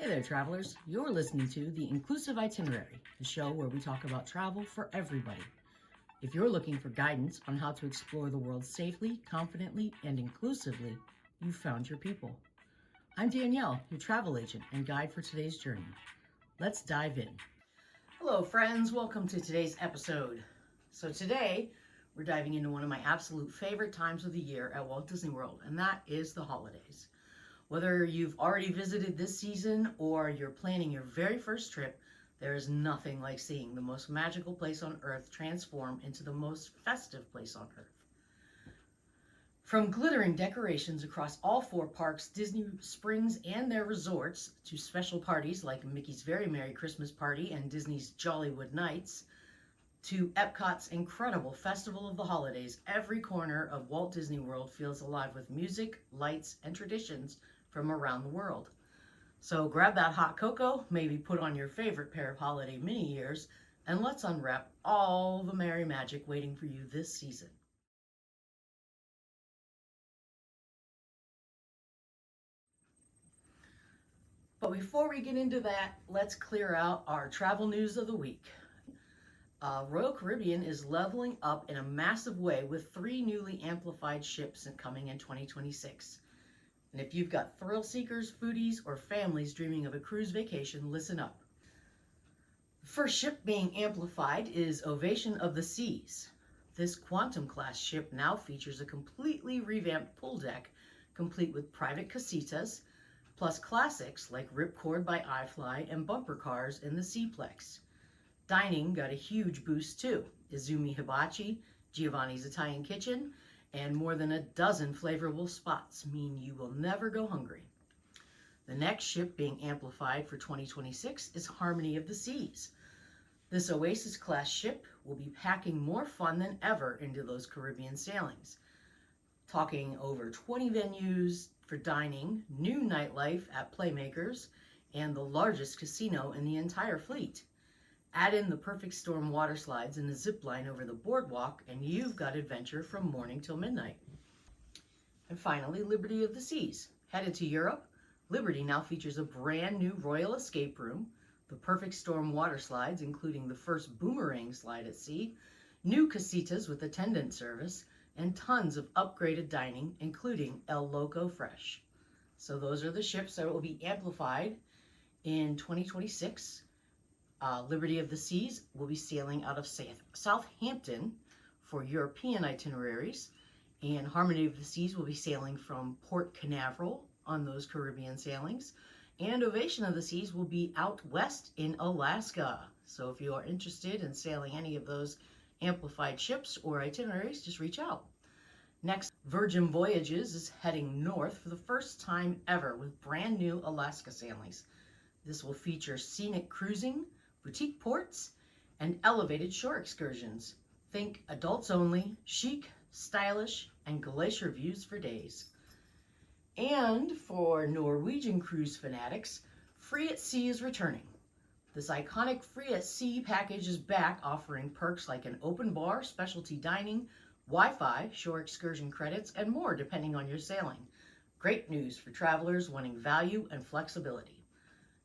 Hey there, travelers. You're listening to the Inclusive Itinerary, the show where we talk about travel for everybody. If you're looking for guidance on how to explore the world safely, confidently, and inclusively, you've found your people. I'm Danielle, your travel agent and guide for today's journey. Let's dive in. Hello, friends. Welcome to today's episode. So today, we're diving into one of my absolute favorite times of the year at Walt Disney World, and that is the holidays. Whether you've already visited this season or you're planning your very first trip, there is nothing like seeing the most magical place on earth transform into the most festive place on earth. From glittering decorations across all four parks, Disney Springs and their resorts, to special parties like Mickey's Very Merry Christmas Party and Disney's Jollywood Nights, to EPCOT's incredible Festival of the Holidays, every corner of Walt Disney World feels alive with music, lights, and traditions from around the world. So grab that hot cocoa, maybe put on your favorite pair of holiday mini ears, and let's unwrap all the merry magic waiting for you this season. But before we get into that, let's clear out our travel news of the week. Royal Caribbean is leveling up in a massive way with 3 newly amplified ships coming in 2026. And if you've got thrill seekers, foodies, or families dreaming of a cruise vacation, listen up. The first ship being amplified is Ovation of the Seas. This Quantum-class ship now features a completely revamped pool deck, complete with private casitas, plus classics like Ripcord by iFly and bumper cars in the Seaplex. Dining got a huge boost too. Izumi Hibachi, Giovanni's Italian Kitchen, and more than a dozen flavorful spots mean you will never go hungry. The next ship being amplified for 2026 is Harmony of the Seas. This Oasis-class ship will be packing more fun than ever into those Caribbean sailings. Talking over 20 venues for dining, new nightlife at Playmakers, and the largest casino in the entire fleet. Add in the perfect storm water slides and a zip line over the boardwalk, and you've got adventure from morning till midnight. And finally, Liberty of the Seas. Headed to Europe, Liberty now features a brand new Royal Escape Room, the perfect storm water slides, including the first boomerang slide at sea, new casitas with attendant service, and tons of upgraded dining, including El Loco Fresh. So those are the ships that will be amplified in 2026. Liberty of the Seas will be sailing out of Southampton for European itineraries, and Harmony of the Seas will be sailing from Port Canaveral on those Caribbean sailings, and Ovation of the Seas will be out west in Alaska. So if you are interested in sailing any of those amplified ships or itineraries, just reach out. Next, Virgin Voyages is heading north for the first time ever with brand new Alaska sailings. This will feature scenic cruising, boutique ports, and elevated shore excursions. Think adults only, chic, stylish, and glacier views for days. And for Norwegian cruise fanatics, Free at Sea is returning. This iconic Free at Sea package is back, offering perks like an open bar, specialty dining, Wi-Fi, shore excursion credits, and more depending on your sailing. Great news for travelers wanting value and flexibility.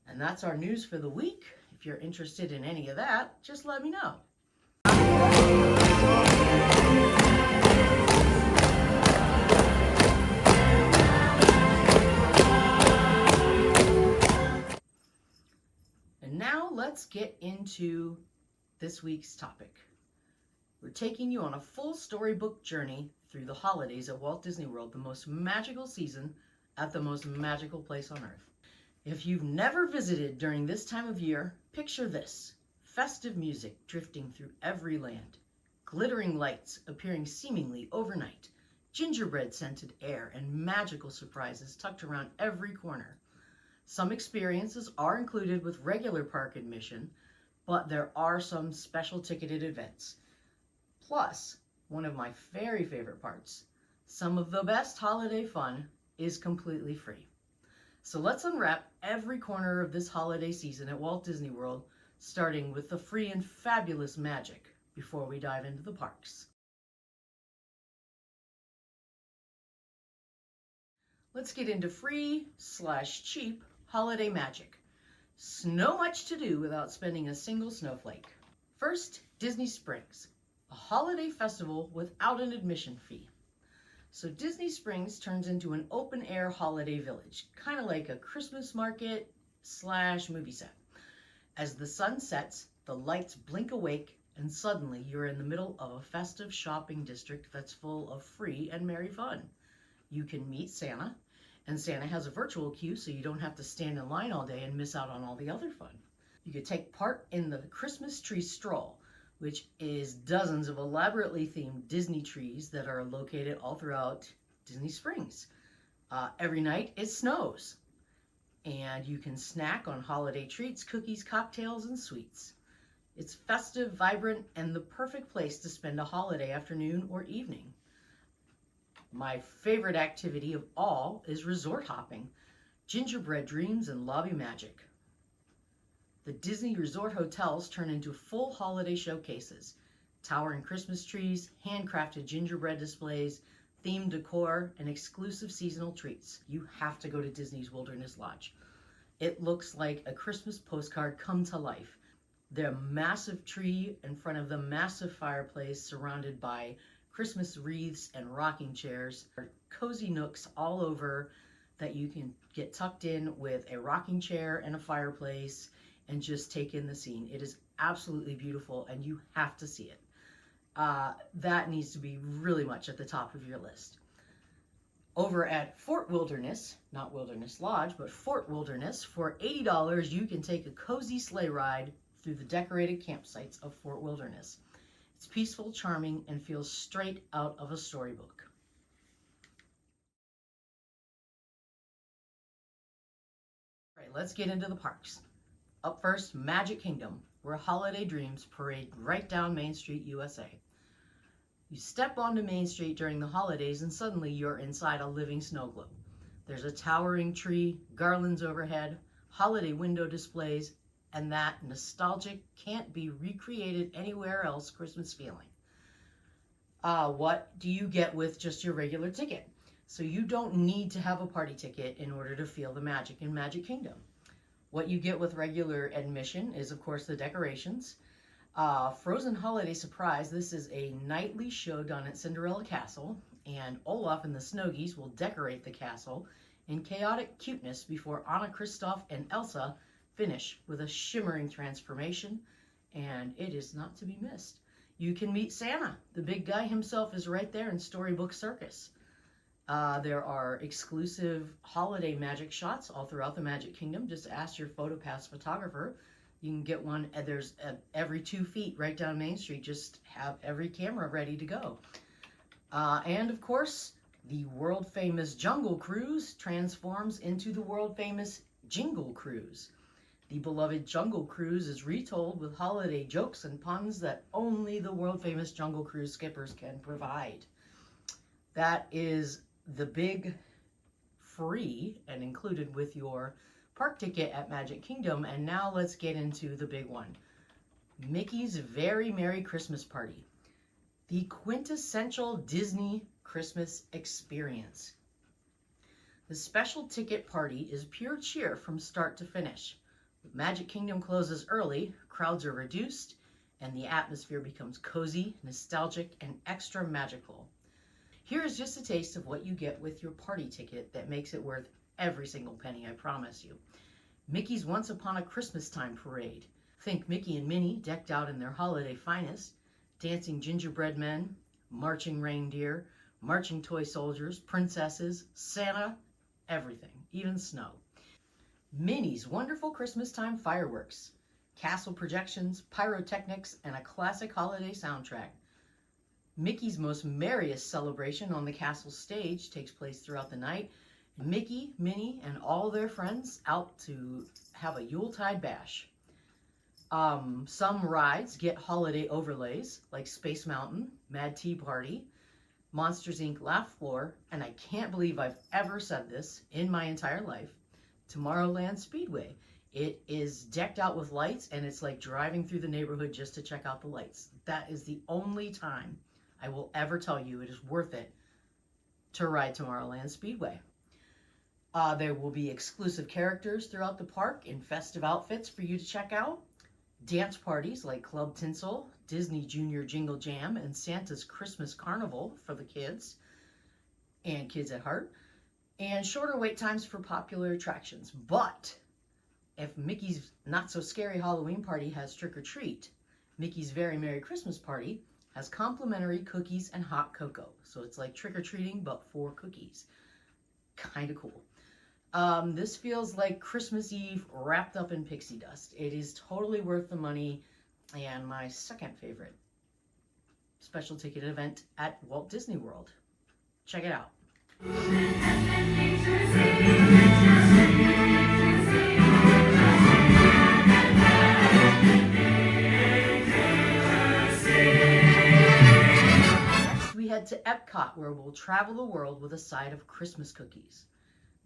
And that's our news for the week. If you're interested in any of that, just let me know. And now let's get into this week's topic. We're taking you on a full storybook journey through the holidays at Walt Disney World, the most magical season at the most magical place on earth. If you've never visited during this time of year, picture this: festive music drifting through every land, glittering lights appearing seemingly overnight, gingerbread scented air, and magical surprises tucked around every corner. Some experiences are included with regular park admission, but there are some special ticketed events. Plus, one of my very favorite parts, some of the best holiday fun is completely free. So let's unwrap every corner of this holiday season at Walt Disney World, starting with the free and fabulous magic before we dive into the parks. Let's get into free/cheap holiday magic. So much to do without spending a single snowflake. First, Disney Springs, a holiday festival without an admission fee. So Disney Springs turns into an open-air holiday village, kind of like a Christmas market / movie set. As the sun sets, the lights blink awake, and suddenly you're in the middle of a festive shopping district that's full of free and merry fun. You can meet Santa, and Santa has a virtual queue so you don't have to stand in line all day and miss out on all the other fun. You could take part in the Christmas Tree Stroll, which is dozens of elaborately themed Disney trees that are located all throughout Disney Springs. Every night it snows, and you can snack on holiday treats, cookies, cocktails, and sweets. It's festive, vibrant, and the perfect place to spend a holiday afternoon or evening. My favorite activity of all is resort hopping, gingerbread dreams, and lobby magic. The Disney resort hotels turn into full holiday showcases, towering Christmas trees, handcrafted gingerbread displays, themed decor, and exclusive seasonal treats. You have to go to Disney's Wilderness Lodge. It looks like a Christmas postcard come to life. Their massive tree in front of the massive fireplace surrounded by Christmas wreaths and rocking chairs, cozy nooks all over that you can get tucked in with a rocking chair and a fireplace and just take in the scene. It is absolutely beautiful, and you have to see it. That needs to be really much at the top of your list. Over at Fort Wilderness, not Wilderness Lodge, but Fort Wilderness, for $80, you can take a cozy sleigh ride through the decorated campsites of Fort Wilderness. It's peaceful, charming, and feels straight out of a storybook. All right, let's get into the parks. Up first, Magic Kingdom, where holiday dreams parade right down Main Street, USA. You step onto Main Street during the holidays and suddenly you're inside a living snow globe. There's a towering tree, garlands overhead, holiday window displays, and that nostalgic, can't be recreated anywhere else Christmas feeling. What do you get with just your regular ticket? So you don't need to have a party ticket in order to feel the magic in Magic Kingdom. What you get with regular admission is, of course, the decorations. Frozen Holiday Surprise, this is a nightly show done at Cinderella Castle, and Olaf and the Snow Geese will decorate the castle in chaotic cuteness before Anna, Kristoff, and Elsa finish with a shimmering transformation, and it is not to be missed. You can meet Santa. The big guy himself is right there in Storybook Circus. There are exclusive holiday magic shots all throughout the Magic Kingdom. Just ask your PhotoPass photographer. You can get one. There's every 2 feet right down Main Street. Just have every camera ready to go. And of course, the world famous Jungle Cruise transforms into the world famous Jingle Cruise. The beloved Jungle Cruise is retold with holiday jokes and puns that only the world famous Jungle Cruise skippers can provide. That is the big free and included with your park ticket at Magic Kingdom. And now let's get into the big one. Mickey's Very Merry Christmas Party. The quintessential Disney Christmas experience. The special ticket party is pure cheer from start to finish. Magic Kingdom closes early, crowds are reduced, and the atmosphere becomes cozy, nostalgic, and extra magical. Here is just a taste of what you get with your party ticket that makes it worth every single penny, I promise you. Mickey's Once Upon a Christmas Time Parade. Think Mickey and Minnie decked out in their holiday finest, dancing gingerbread men, marching reindeer, marching toy soldiers, princesses, Santa, everything, even snow. Minnie's Wonderful Christmas Time Fireworks, castle projections, pyrotechnics, and a classic holiday soundtrack. Mickey's most merriest celebration on the castle stage takes place throughout the night. Mickey, Minnie, and all their friends out to have a Yuletide bash. Some rides get holiday overlays like Space Mountain, Mad Tea Party, Monsters Inc. Laugh Floor, and I can't believe I've ever said this in my entire life, Tomorrowland Speedway. It is decked out with lights, and it's like driving through the neighborhood just to check out the lights. That is the only time I will ever tell you it is worth it to ride Tomorrowland Speedway. There will be exclusive characters throughout the park in festive outfits for you to check out. Dance parties like Club Tinsel, Disney Junior Jingle Jam, and Santa's Christmas Carnival for the kids and kids at heart. And shorter wait times for popular attractions. But if Mickey's Not So Scary Halloween Party has Trick or Treat, Mickey's Very Merry Christmas Party has complimentary cookies and hot cocoa. So it's like trick or treating, but for cookies. Kind of cool. This feels like Christmas Eve wrapped up in pixie dust. It is totally worth the money, and my second favorite special ticket event at Walt Disney World. Check it out. Next, we head to EPCOT, where we'll travel the world with a side of Christmas cookies.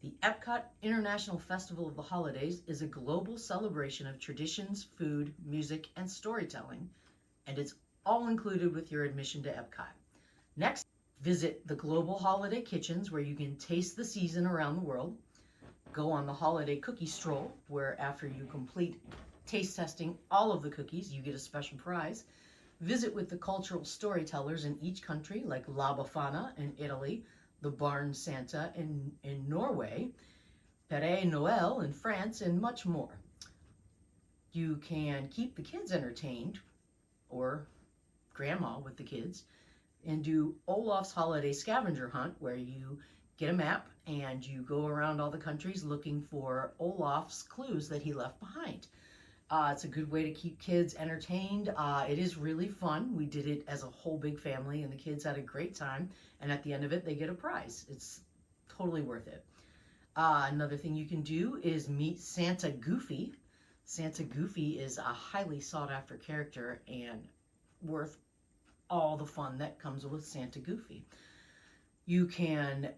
The EPCOT International Festival of the Holidays is a global celebration of traditions, food, music, and storytelling, and it's all included with your admission to EPCOT. Next, visit the Global Holiday Kitchens, where you can taste the season around the world. Go on the Holiday Cookie Stroll, where after you complete taste testing all of the cookies, you get a special prize. Visit with the cultural storytellers in each country, like La Befana in Italy, the Barn Santa in Norway, Père Noël in France, and much more. You can keep the kids entertained, or grandma with the kids, and do Olaf's Holiday Scavenger Hunt, where you get a map and you go around all the countries looking for Olaf's clues that he left behind. It's a good way to keep kids entertained. It is really fun. We did it as a whole big family, and the kids had a great time. And at the end of it, they get a prize. It's totally worth it. Another thing you can do is meet Santa Goofy. Santa Goofy is a highly sought-after character and worth all the fun that comes with Santa Goofy. You can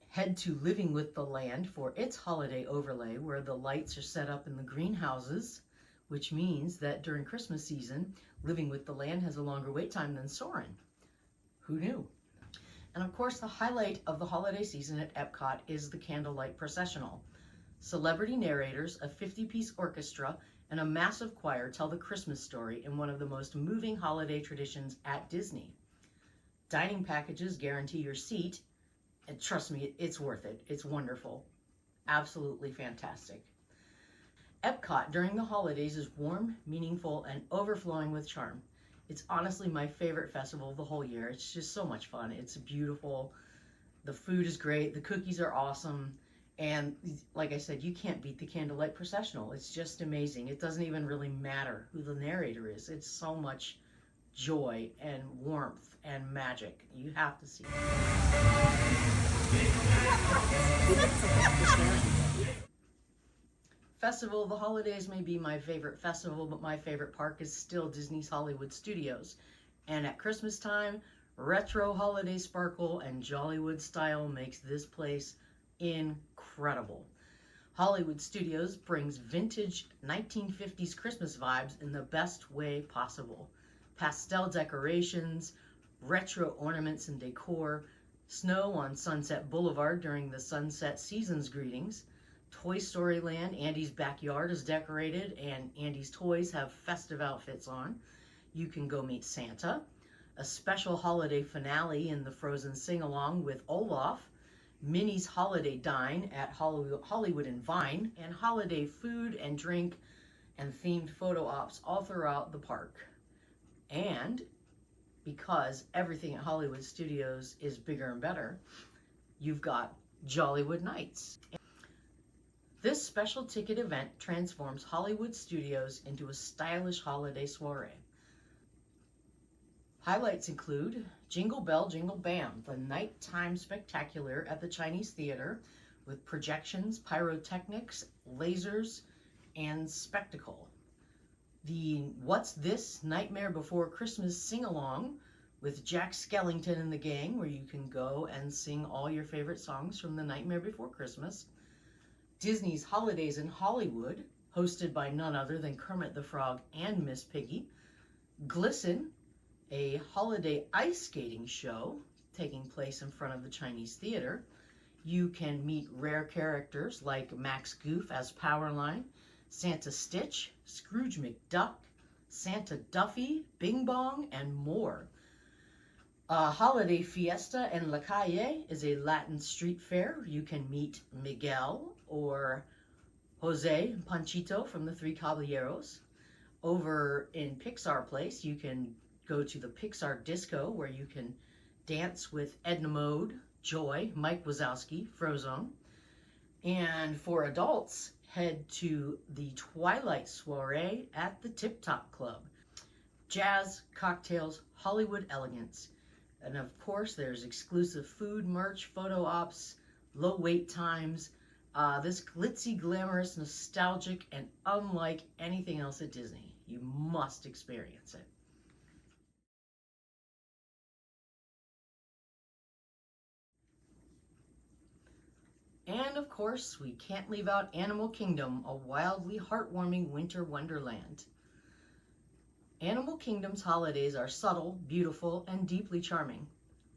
head to Living with the Land for its holiday overlay, where the lights are set up in the greenhouses, which means that during Christmas season, Living with the Land has a longer wait time than Soarin'. Who knew? And of course, the highlight of the holiday season at EPCOT is the Candlelight Processional. Celebrity narrators, a 50-piece orchestra, and a massive choir tell the Christmas story in one of the most moving holiday traditions at Disney. Dining packages guarantee your seat, and trust me, it's worth it. It's wonderful. Absolutely fantastic. EPCOT during the holidays is warm, meaningful, and overflowing with charm. It's honestly my favorite festival of the whole year. It's just so much fun. It's beautiful. The food is great. The cookies are awesome. And like I said, you can't beat the Candlelight Processional. It's just amazing. It doesn't even really matter who the narrator is. It's so much joy and warmth and magic. You have to see it. Festival of the Holidays may be my favorite festival, but my favorite park is still Disney's Hollywood Studios. And at Christmas time, retro holiday sparkle and Jollywood style makes this place incredible. Hollywood Studios brings vintage 1950s Christmas vibes in the best way possible. Pastel decorations, retro ornaments and decor, snow on Sunset Boulevard during the sunset season's greetings, Toy Story Land, Andy's backyard is decorated and Andy's toys have festive outfits on. You can go meet Santa, a special holiday finale in the Frozen sing-along with Olaf, Minnie's Holiday Dine at Hollywood and Vine, and holiday food and drink and themed photo ops all throughout the park. And because everything at Hollywood Studios is bigger and better, you've got Jollywood Nights. This special ticket event transforms Hollywood Studios into a stylish holiday soiree. Highlights include Jingle Bell, Jingle Bam, the nighttime spectacular at the Chinese Theater with projections, pyrotechnics, lasers, and spectacle. The What's This? Nightmare Before Christmas sing-along with Jack Skellington and the gang, where you can go and sing all your favorite songs from The Nightmare Before Christmas. Disney's Holidays in Hollywood, hosted by none other than Kermit the Frog and Miss Piggy. Glisten, a holiday ice skating show taking place in front of the Chinese Theater. You can meet rare characters like Max Goof as Powerline, Santa Stitch, Scrooge McDuck, Santa Duffy, Bing Bong, and more. Holiday Fiesta en la Calle is a Latin street fair. You can meet Miguel or Jose and Panchito from the Three Caballeros. Over in Pixar Place, you can go to the Pixar Disco where you can dance with Edna Mode, Joy, Mike Wazowski, Frozone. And for adults, head to the Twilight Soiree at the Tip Top Club. Jazz, cocktails, Hollywood elegance. And of course, there's exclusive food, merch, photo ops, low wait times. This glitzy, glamorous, nostalgic, and unlike anything else at Disney. You must experience it. And of course, we can't leave out Animal Kingdom, a wildly heartwarming winter wonderland. Animal Kingdom's holidays are subtle, beautiful, and deeply charming.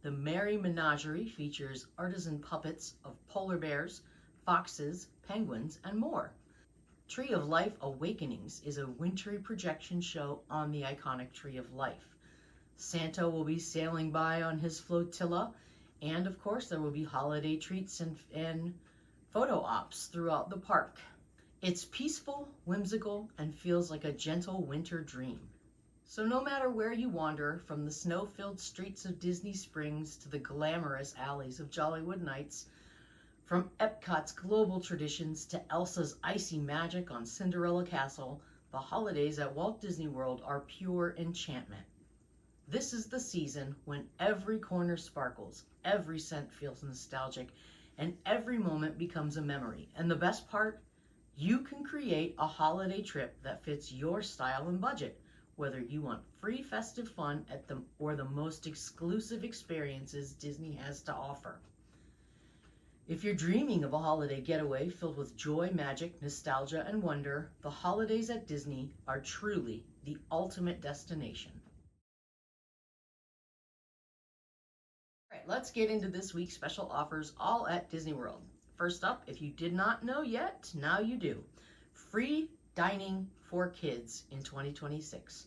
The Merry Menagerie features artisan puppets of polar bears, foxes, penguins, and more. Tree of Life Awakenings is a wintry projection show on the iconic Tree of Life. Santa will be sailing by on his flotilla, and of course there will be holiday treats and photo ops throughout the park. It's peaceful, whimsical, and feels like a gentle winter dream. So no matter where you wander, from the snow-filled streets of Disney Springs to the glamorous alleys of Jollywood Nights, from EPCOT's global traditions to Elsa's icy magic on Cinderella Castle, the holidays at Walt Disney World are pure enchantment. This is the season when every corner sparkles, every scent feels nostalgic, and every moment becomes a memory. And the best part, you can create a holiday trip that fits your style and budget, whether you want free festive fun or the most exclusive experiences Disney has to offer. If you're dreaming of a holiday getaway filled with joy, magic, nostalgia, and wonder, the holidays at Disney are truly the ultimate destination. All right, let's get into this week's special offers, all at Disney World. First up, if you did not know yet, now you do. Free dining for kids in 2026.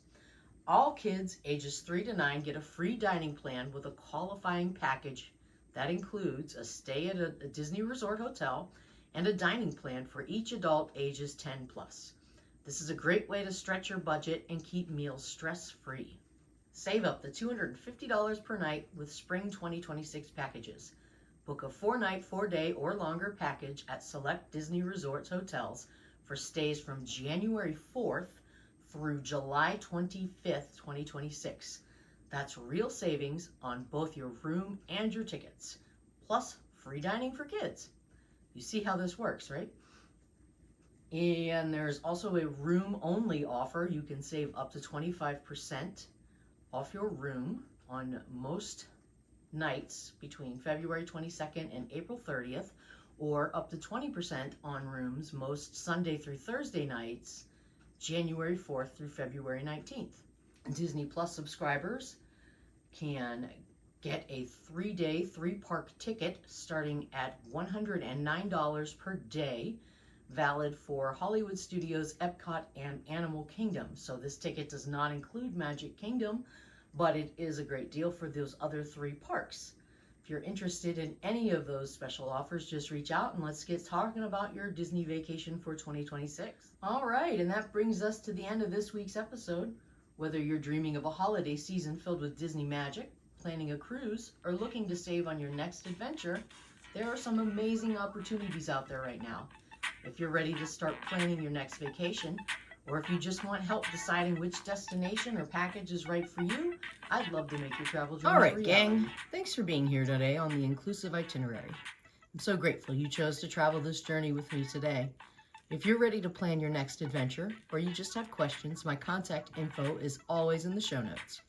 All kids ages 3 to 9 get a free dining plan with a qualifying package that includes a stay at a Disney Resort hotel and a dining plan for each adult ages 10 plus. This is a great way to stretch your budget and keep meals stress-free. Save up to $250 per night with Spring 2026 packages. Book a 4-night, 4-day, or longer package at select Disney Resorts hotels for stays from January 4th through July 25th, 2026. That's real savings on both your room and your tickets, plus free dining for kids. You see how this works, right? And there's also a room-only offer. You can save up to 25% off your room on most nights between February 22nd and April 30th, or up to 20% on rooms most Sunday through Thursday nights, January 4th through February 19th. Disney Plus subscribers can get a 3-day, 3-park ticket starting at $109 per day, valid for Hollywood Studios, EPCOT, and Animal Kingdom. So this ticket does not include Magic Kingdom, but it is a great deal for those other 3 parks. If you're interested in any of those special offers, just reach out and let's get talking about your Disney vacation for 2026. All right, and that brings us to the end of this week's episode. Whether you're dreaming of a holiday season filled with Disney magic, planning a cruise, or looking to save on your next adventure, there are some amazing opportunities out there right now. If you're ready to start planning your next vacation, or if you just want help deciding which destination or package is right for you, I'd love to make your travel dreams a reality. All right, gang, thanks for being here today on the Inclusive Itinerary. I'm so grateful you chose to travel this journey with me today. If you're ready to plan your next adventure, or you just have questions, my contact info is always in the show notes.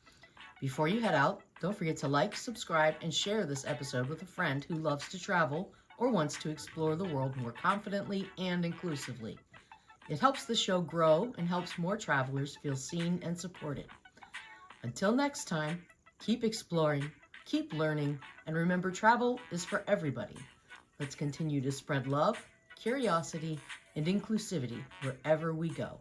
Before you head out, don't forget to like, subscribe, and share this episode with a friend who loves to travel or wants to explore the world more confidently and inclusively. It helps the show grow and helps more travelers feel seen and supported. Until next time, keep exploring, keep learning, and remember, travel is for everybody. Let's continue to spread love, curiosity, and inclusivity wherever we go.